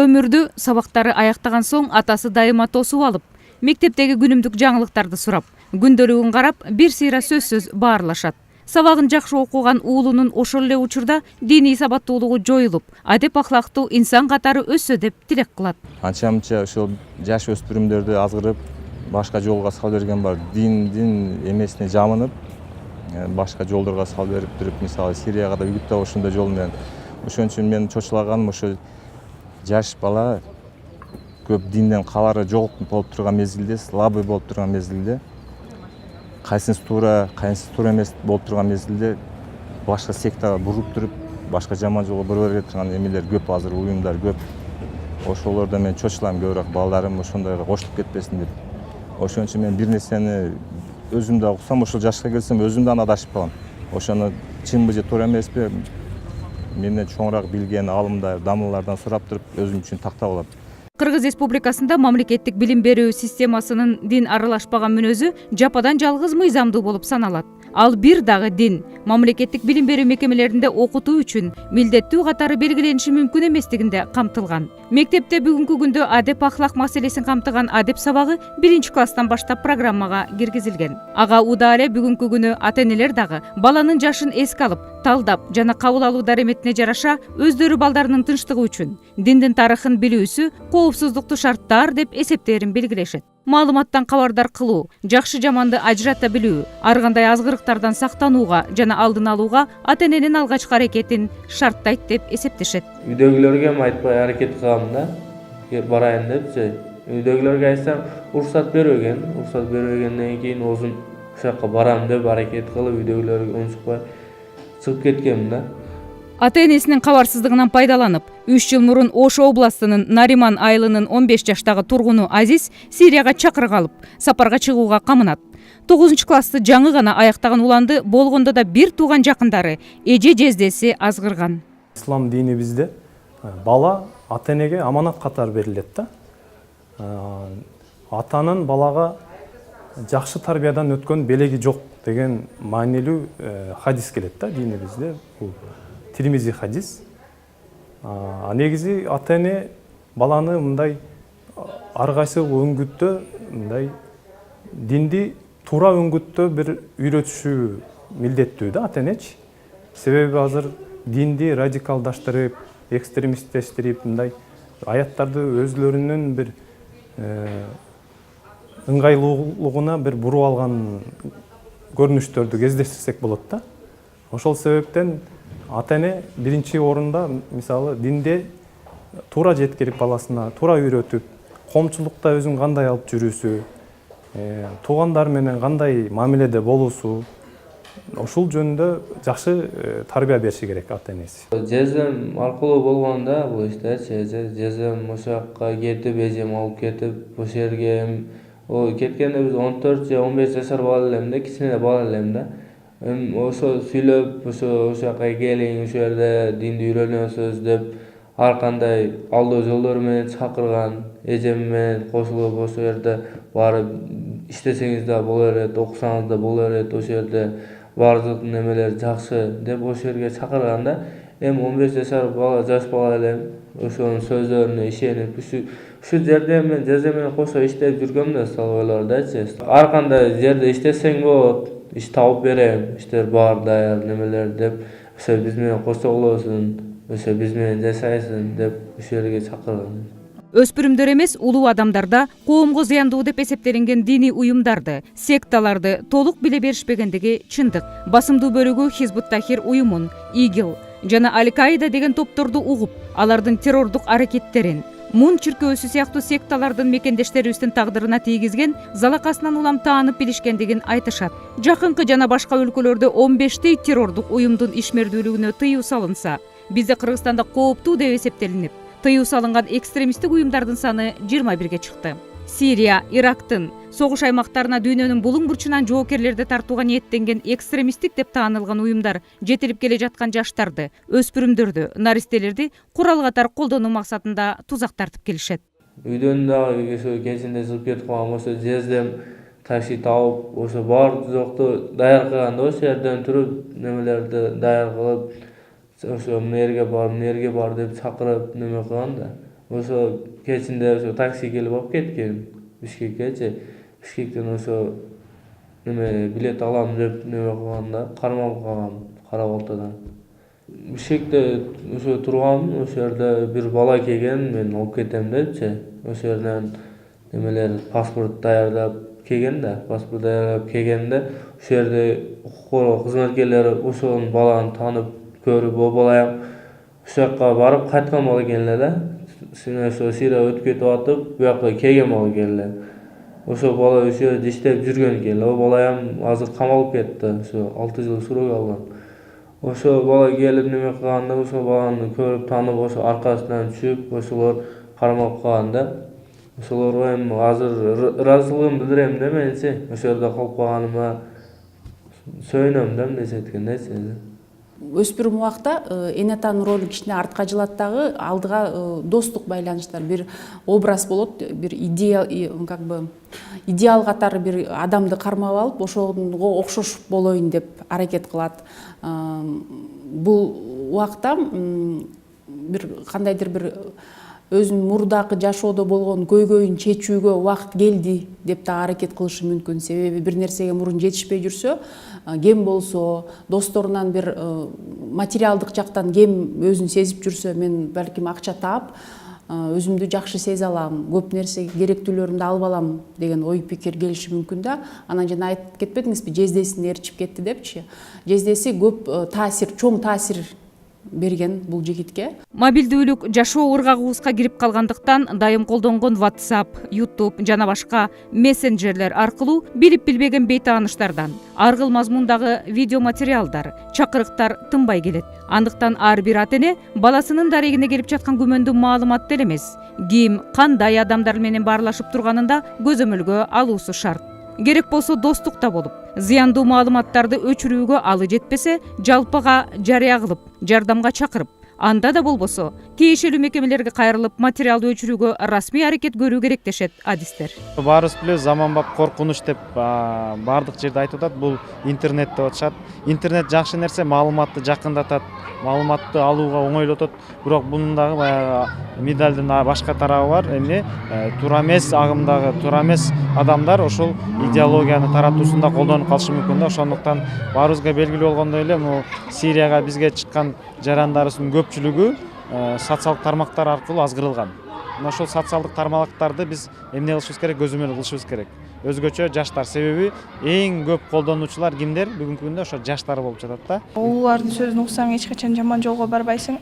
өмүрдү сабактары аяктаган соң атасы дайыма тосуп алып, мектептеги күнүмдүк жаңылыктарды сурап, күндөлүгүн карап, бир сыйра сөзсүз баарлашат. Сабагын жакшы окуган уулунун ошол эле учурда диний сабаттуулугу жоюлуп, адеп ахлактуу инсан катары өссө деп тилек кылат. Анча-мынча ошол жаш өспүрүмдөрдү азгырып, башка жолго сал берген бар. Дин эмесине жамынып, башка жолдорго сал берип туруп, мисалы Сирияга да үгүт да ошондой жол менен. Ошон үчүн мен чочулаганым ошо жаш бала көп динден кабары жок болуп турган мезгилде, слабый болуп турган мезгилде, кайсынысы туура, кайсынысы туура эмес болуп турган мезгилде башка сектага буруп туруп, башка жаман жолго бура бере турган эмелер көп, азыр уюмдар көп. Ошолордон мен чочулам, көбүрөөк балдарым ошондойго кошулуп кетпесин деп. Ошон үчүн мен бир нерсени өзүм да уксам, ошол жашка келсем өзүм да аны адашып калам. Ошону чынбы же туура эмеспи, менден чоңураак билген аалымдар, дамылlardan сурап туруп өзүм үчүн тактап алам. Кыргыз Республикасында мамлекеттик билим берүү системасынын дин аралашпаган мүнөзү жападан жалгыз мыйзамдуу болуп саналат. Ал бир дагы дин мамлекеттик билим берүү мекемелеринде окутуу үчүн милдеттүү катары белгилениши мүмкүн эместигинде камтылган. Мектепте бүгүнкү күндө адеп ахлак маселесин камтыган адеп сабагы 1-класстан баштап программага киргизилген. Ага уда эле бүгүнкү күнү ата-энелер дагы баланын жашын эске алып, талдап жана кабыл алуу дареметине жараша өздөрү балдарынын тынчтыгы үчүн диндин тарыхын билүүсү коопсуздуктуу шарттар деп эсептерин белгилешет. Маалыматтан кабардар кылуу, жакшы жаманды ажырата билүү, ар кандай азгырыктардан сактанууга жана алдын алууга ата-эненин алгачкы аракетин шарттайт деп эсептешет. Үйдөгүлөргө айтпай аракет кылам да, барайын депчи. Үйдөгүлөргө айтсам, уруксат бербегенден кийин өзүм ошол жака барам деп аракет кылып, үйдөгүлөргө унчукпай чыгып кеткенмин да. Ата-энесинин кабарсыздыгынан пайдаланып, 3 жыл мурун Ош областынын Нариман айылынын 15 жаштагы тургуну Азиз Сирияга чакыргалып, сапарга чыгууга камынат. 9-классты жаңы гана аяктаган уланды болгондо да бир тууган жакындары, эже жездеси азгырган. Ислам динибизде бала ата-энеге аманат катары берилет да. Атанын балага жакшы тарбиядан өткөн белеги жок деген маанилүү хадис келет да динибизде. Бул Тирмизи хадис. Негизи ата-эне баланы мындай ар кайсы өңгүттө мындай динди туура өңгүттө бир үйрөтүшү милдеттүү да ата-энечи. Себеби азыр динди радикалдаштырып, экстремисттештирип, мындай аяттарды өзлөрүнүн бир ыңгайлуулугуна бир буруп алган көрүнүштөрдү кездештирсек болот да. Ошол себептен ата-эне биринчи орунда мисалы динде туура жеткирип баласына туура үйрөтүп, коомчулукта өзүн кандай алып жүрүүсү, туугандар менен кандай мамиледе болуусу, ошол жөнүндө жакшы тарбия бериши керек ата-энеси. Жездем аркылуу болгонда бул иштерчи, жездем ошол жака кетип, эжем алып кетип, ошол жерге кеткенде биз 14 же 15 жашар бала элем да, кичине бала элем да. Ошо сүйлөп, ошо жака келиң, ошол жерде динди үйрөнөсүз деп ар кандай алдоо жолдор менен чакырган, эжем менен кошулуп ошол жерде барып иштесеңиз да боло берет, окусаңыз да боло берет, ошол жерде баардык немелер жакшы деп ошол жерге чакырган да. Эми 15 жашар бала, жаш бала элем, ошонун сөздөрүнө ишенип, ушул жерде мен жездем менен кошо иштеп жүргөм да, салбайлардачы. Ар кандай жерде иштесең болот, иш тауып берем, иштер бар даяр немелер деп, ошо биз менен кошо болосуң, ошо биз менен жашайсың деп ошол жерге чакырган. Өспүрүмдөр эмес, улуу адамдарда коомго зыяндуу деп эсептелинген диний уюмдарды, секталарды толук биле беришпегендиги чындык. Басымдуу бөлүгү Хизбут Тахир уюмун, ИГИЛ жана Аль-Каида деген топторду угуп, алардын террордук аракеттерин, Мун чиркөөсү сыяктуу секталардын мекендештерибиздин тагдырына тийгизген залакасынан улам таанып билишкендигин айтышат. Жакынкы жана башка өлкөлөрдө 15 террордук уюмдун ишмердүүлүгүнө тыюу салынса, бизде Кыргызстанда кооптуу деп эсептелинип, тыюу салынган экстремисттик уюмдардын саны 21 чыкты. Сирия, Ирактын согуш аймактарына дүйнөнүн булуң бурчунан жоокерлерди тартууга ниеттенген экстремисттик деп таанылган уюмдар жетилип келе жаткан жаштарды, өспүрүмдөрдү, наристелерди курал катары колдонуу максатында тузак тартып келишет. Үйдөн дагы кечинде чыгып кетип калгам, ошо жездем такси тауып, ошо бар жокту даяр кылганда ошол жерден туруп немелерди даяр кылып, ошо мэрге бар деп чакырып неме кылган да. ошо кечинде ошо такси келип алып кеткен Бишкеккечи. Бишкектен ошо неме билет алам деп неме кылганда кармалып калгам Кара-Балтадан. Бишкекте ошо тургам, ошо жерде бир бала келген, мен алып кетем депчи. Ошо жерден немелер паспорт даярдап келген да, паспорт даярдап келгенде ошо жерде укук коргоо кызматкерлери ошол баланы танып көрүп, о балайам ошол жакка барып кайткан бала экен эле да. Ошо Сирия өтүп кетип атып, буяка келген бала экен эле. Ошо бала ошо жерде иштеп жүргөн экен эле. О балайам азыр камалып кетти. Ошо 6 жыл срок алган. Ошо бала келип неме кылганда ошо баланы көрүп танып, ошо аркасынан түшүп, ошолор кармалып калган да. Ошолорго эми азыр ыраазычылыгымды билдирем да менчи. Ошо жерде калып калганыма сөйүнөм да эмнесе эткендечи. Өспүрүм убакта эне атанын ролу кичине артка жылат дагы, алдыга достук байланыштар, бир образ болот, бир идея, как бы идеал катары бир адамды кармап алып, ошого окшош болоюн деп аракет кылат. Бул убакта бир кандайдыр бир өзүнүн мурдакы жашоодо болгон көйгөйүн чечүүгө убакыт келди деп да аракет кылышы мүмкүн. Себеби бир нерсеге мурун жетишпей жүрсө, кем болсо, досторунан бир материалдык жактан кем өзүн сезип жүрсө, мен балким акча таап, өзүмдү жакшы сезе алам, көп нерсе керектүүлөрүмдү алып алам деген ой пикир келиши мүмкүн да. Анан жана айтып кетпедиңизби, жездесин ээрчип кетти депчи. Жездеси көп чоң таасир берген бул жигитке. Мобилдүүлүк жашоо ыргагыбызга кирип калгандыктан дайым колдонгон WhatsApp, YouTube жана башка мессенджерлер аркылуу билип билбеген бейтааныштардан аргыл мазмундагы видео материалдар, чакырыктар тынбай келет. Андыктан ар бир ата-эне баласынын дарегине келип жаткан күмөндүү маалыматты эле эмес, ким, кандай адамдар менен баарлашып турганында көзөмөлгө алуусу шарт. Керек болсо достук да болуп, зыяндуу маалыматтарды өчүрүүгө алы жетпесе, жалпыга жарыя кылып, жардамга чакырып, анда да болбосо тиешелүү мекемелерге кайрылып материалды өчүрүүгө расмий аракет көрүү керек дешет адистер. Баарыбыз билебиз, заманбап коркунуч деп баардык жерде айтып атат. Бул интернет деп атышат. Интернет жакшы нерсе, маалыматты жакындатат, маалыматты алууга оңойлотот. Бирок бунун дагы баягы медалдын башка тарабы бар. Эмне туура эмес агымдагы, туура эмес адамдар ошол идеологияны таратуусунда колдонуп калышы мүмкүн да. Ошондуктан баарыбызга белгилүү болгондой эле, могу Сирияга бизге чыккан жарандарыбыздын көпчүлүгү социалдык тармактар аркылуу азгырылган. Ошол социалдык тармактарды биз эмне кылышыбыз керек, көзөмөл кылышыбыз керек. Өзгөчө жаштар, себеби эң көп колдонуучулар кимдер? Бүгүнкү күндө ошо жаштар болуп жатат да. Улуулардын сөзүн уксаң эч качан жаман жолго барбайсың.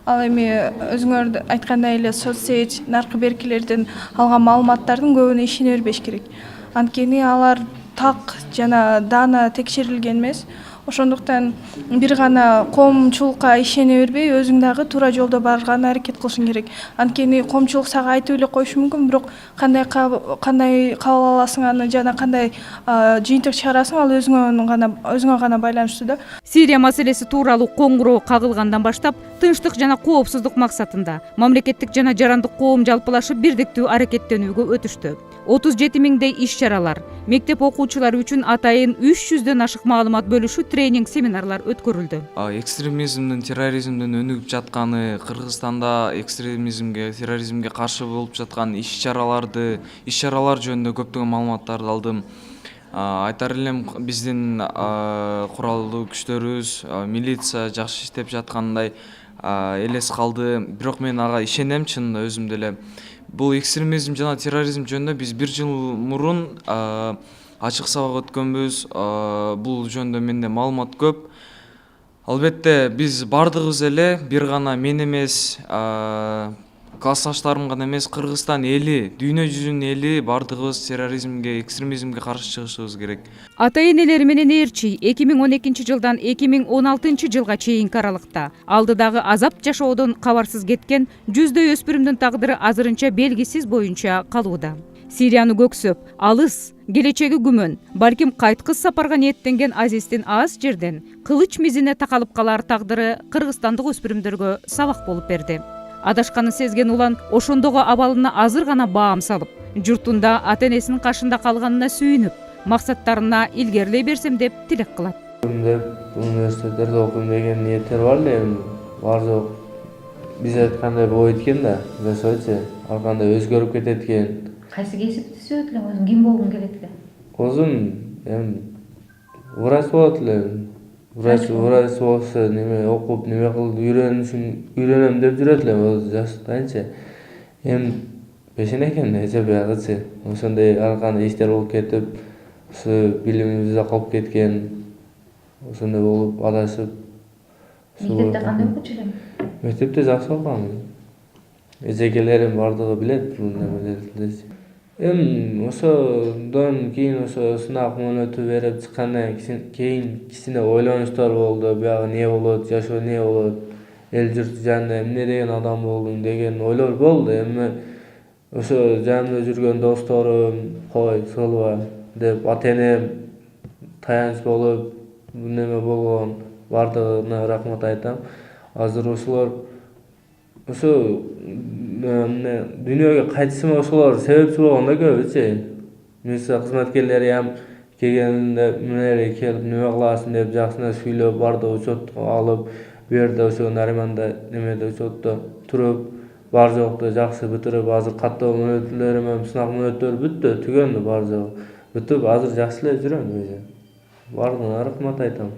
Ал эми өзүңөр айткандай эле соцсет, наркы беркилерден алган маалыматтардын көбүнө ишене бербеш керек. Анткени алар так жана даана текшерилген эмес. Ошондуктан бир гана коомчулукка ишене бербей, өзүң дагы туура жолдо барганга аракет кылышың керек. Анткени коомчулук сага айтып эле коюшу мүмкүн, бирок кандай кабыл аласың аны жана кандай жыйынтык чыгарасың, ал өзүңө гана байланыштуу да. Сирия маселеси тууралуу коңгуроо кагылгандан баштап, тынчтык жана коопсуздук максатында мамлекеттик жана жарандык коом жалпылашып бирдиктүү аракеттенүүгө өтүштү. 37 миңдей иш-чаралар, мектеп окуучулары үчүн атайын 300дөн ашык маалымат бөлүшүү тренинг семинарлар өткөрүлдү. Экстремизмдин, терроризмдин өнүгүп жатканы, Кыргызстанда экстремизмге, терроризмге каршы болуп жаткан иш-чаралар жөнүндө көптөгөн маалыматтарды алдым. Айтар элем, биздин куралдуу күчтөрүбүз, милиция жакшы иштеп жаткандай элес калды. Бирок мен ага ишенем, чынында өзүм деле. Бул экстремизм жана терроризм жөнүндө биз 1 жыл мурун ачык сабак өткөнбүз. Бул жөнүндө менде маалымат көп. Албетте биз бардыгыбыз эле, бир гана мен эмес, классташтарым гана эмес, Кыргызстан эли, дүйнө жүзүнүн эли бардыгыбыз терроризмге, экстремизмге каршы чыгышыбыз керек. Ата-энелери менен ээрчи 2012 жылдан 2016 жылга чейинки аралыкта алдыдагы азап жашоодон кабарсыз кеткен жүздөй өспүрүмдүн тагдыры азырынча белгисиз боюнча калууда. Сирияны көксөп, алыс, келечеги күмөн, балким кайткыс сапарга ниеттенген Азиздин аз жерден кылыч мизине такалып калар тагдыры кыргызстандык өспүрүмдөргө сабак болуп берди. Адашканын сезген улан ошондогу абалына азыр гана баам салып, журтунда ата-энесинин кашында калганына сүйүнүп, максаттарына илгерилей берсем деп тилек кылат. Университеттерде окуйм деген ниеттер бар эле, бар жок биз айткандай болбойт экен да, жасоочу. Ар кандай өзгөрүп кетет экен. Кайсы кесипти сүйөт элең өзүң? Ким болгуң келет эле? Өзүм врач болот элем. Врач болсо неме окуп, неме кылып үйрөнөм деп жүрөт элем өзү жаштайынча. Пешен экен эже биягычы. Ошондой ар кандай иштер болуп кетип, ошо билимибизде калып кеткен. Ошондой болуп адашып. Мектепте кандай окучу элең? Мектепте жакшы окугам. Эжекелерим бардыгы билет бул немелерди. Ошодон кийин ошо сынак мөөнөтү берип чыккандан кийин кичине ойлонуштар болду. Биягы эмне болот, жашоо эмне болот, эл журт жанында эмне деген адам болдуң деген ойлор болду. Эми ошо жанымда жүргөн досторум, кой, сылба деп ата-энем таяныч болуп, неме болгон, бардыгына рахмат айтам. Азыр ошолор ошо дүйнөгө кайтышыма ошолор себепчи болгон да көбүчү. Милиция кызматкерлери келгенде мынелер келип неме кыласың деп жакшына сүйлөп, барды учетко алып, бу жерде ошо Нариманда немеде учетто туруп, бар жокту жакшы бүтүрүп, азыр каттоо мөөнөтлөрүм менен сынак мөөнөттөрү бүттү, түгөндү бар жогу. Бүтүп, азыр жакшы эле жүрөм өзү. Бардыгына рахмат айтам.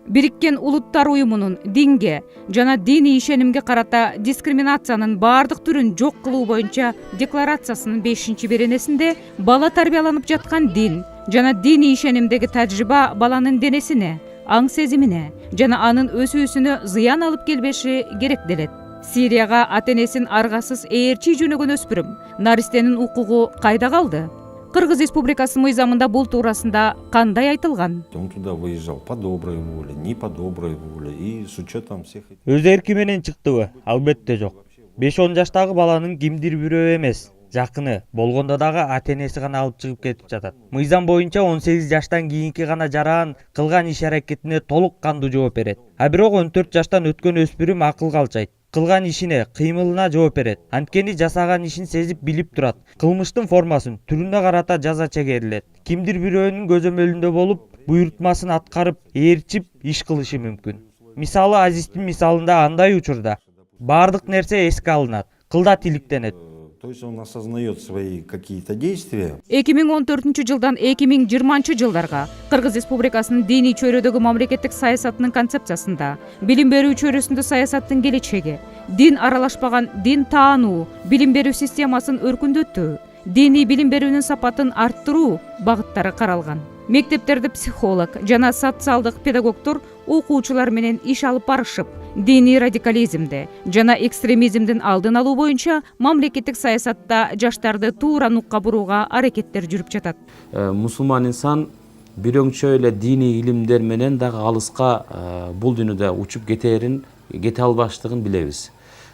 Бириккен Улуттар уюмунун динге жана диний ишенимге карата дискриминациянын баардык түрүн жок кылуу боюнча декларациясынын 5-беренесинде бала тарбияланып жаткан дин жана диний ишенимдеги тажрыйба баланын денесине, аң сезимине жана анын өсүүсүнө зыян алып келбеши керек делет. Сирияга ата-энесин аргасыз ээрчи жөнөгөн өспүрүм наристенин укугу кайда калды? Кыргыз Республикасынын мыйзамында бул туурасында кандай айтылган? Он туда выезжал по доброй воле, не по доброй воле и с учетом всех этих... Өз эрки менен чыктыбы? Албетте жок. 5-10 жаштагы баланын кимдир бирөө эмес, жакыны болгондо дагы ата-энеси гана алып чыгып кетип жатат. Мыйзам боюнча 18 жаштан кийинки гана жаран кылган иш-аракетине толук кандуу жооп берет. А бирок 14 жаштан өткөн өспүрүм акылга алчайт. Кылган ишине, кыймылына жооп берет. Анткени жасаган ишин сезип билип турат. Кылмыштын формасын, түрүнө карата жаза чегерилет. Кимдир бирөөнүн көзөмөлүндө болуп, буйрутмасын аткарып, ээрчип иш кылышы мүмкүн. Мисалы Азиздин мисалында андай учурда баардык нерсе эске алынат, кылдат иликтенет. То есть он осознает свои какие-то действия. 2014 жылдан 2020 жылдарга Кыргыз Республикасынын диний чөйрөдөгү мамлекеттик саясатынын концепциясында билим берүү чөйрөсүндө саясаттын келечеги, дин аралашпаган дин таануу, билим берүү системасын өркүндөтүү, диний билим берүүнүн сапатын арттыруу багыттары каралган. Мектептерде психолог жана социалдык педагогдор окуучулар менен иш алып барышып, диний радикализмди жана экстремизмдин алдын алуу боюнча мамлекеттик саясатта жаштарды туура нукка бурууга аракеттер жүрүп жатат. Мусулман инсан бирөөңчө эле диний илимдер менен дагы алыска бул дүйнөдө учуп кете албаштыгын билебиз.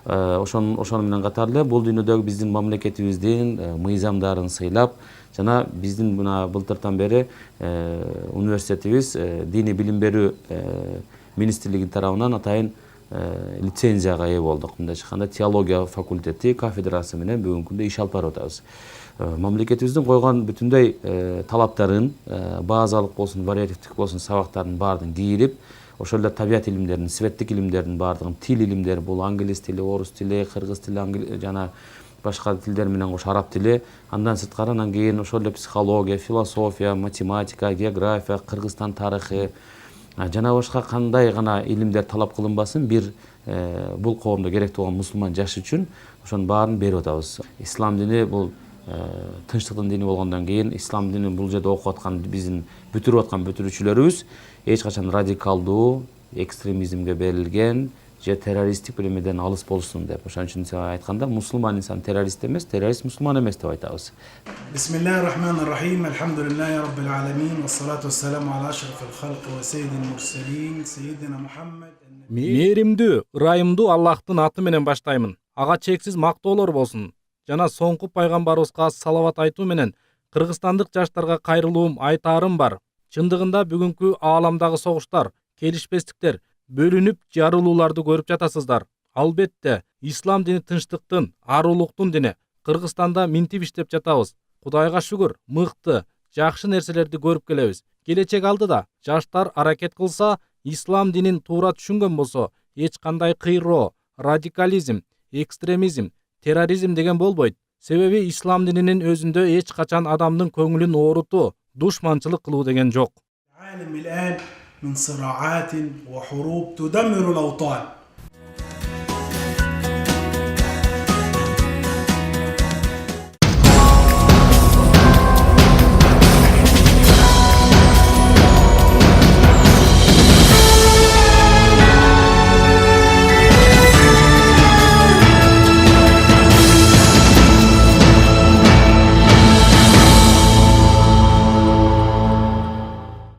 Ошону менен катар эле бул дүйнөдөгү биздин мамлекетибиздин мыйзамдарын сыйлап жана биздин мына былтыртан бери университетибиз диний билим берүү министрлиги тарабынан атайын лицензияга ээ болдук. Мындайча айтканда теология факультети кафедрасы менен бүгүнкү күндө иш алып барып атабыз. Мамлекетибиздин койгон бүтүндөй талаптарын базалык болсун, вариативдик болсун сабактардын баардыгын кийирип, ошол эле табият илимдеринин, светтик илимдердин баардыгын, тил илимдери бул англис тили, орус тили, кыргыз тили, жана башка тилдер менен кош араб тили, андан сырткары анан кийин ошол эле психология, философия, математика, география, Кыргызстан тарыхы жана башка кандай гана илимдер талап кылынбасын, бир бул коомдо керектүү болгон мусулман жаш үчүн ошонун баарын берип атабыз. Ислам дини бул тынчтыктын дини болгондон кийин ислам динин бул жерде окуп аткан биздин бүтүрүп аткан бүтүрүүчүлөрүбүз эч качан радикалдуу, экстремизмге берилген же террористтик биримден алыс болсун деп. Ошон үчүн айтканда мусулман инсан террорист эмес, террорист мусулман эмес деп айтабыз. Бисмиллахир-рахманир-рахим. Алхамдулиллахи раббил аламин. Вассалату вассаламу ала ашрафил халқи ва саййидил мурсалин, саййидина Мухаммад. Мээримдүү, ырайымдуу Аллахтын аты менен баштаймын. Ага чексиз мактоолор болсун. Жана соңку пайгамбарыбызга салават айтуу менен кыргызстандык жаштарга кайрылуум айтаарым бар. Чындыгында бүгүнкү ааламдагы согуштар, келишпестиктер, бөлүнүп жарылууларды көрүп жатасыздар. Албетте, ислам дини тынчтыктын, арулуктун дини. Кыргызстанда минтип иштеп жатабыз. Кудайга шүгүр, мыкты, жакшы нерселерди көрүп келебиз. Келечек алдыда жаштар аракет кылса, ислам динин туура түшүнгөн болсо, эч кандай кыйроо, радикализм, экстремизм, терроризм деген болбойт. Себеби ислам дининин өзүндө эч качан адамдын көңүлүн оорутуу, душманчылык кылуу деген жок. العالم الآن من صراعات وحروب تدمر الأوطان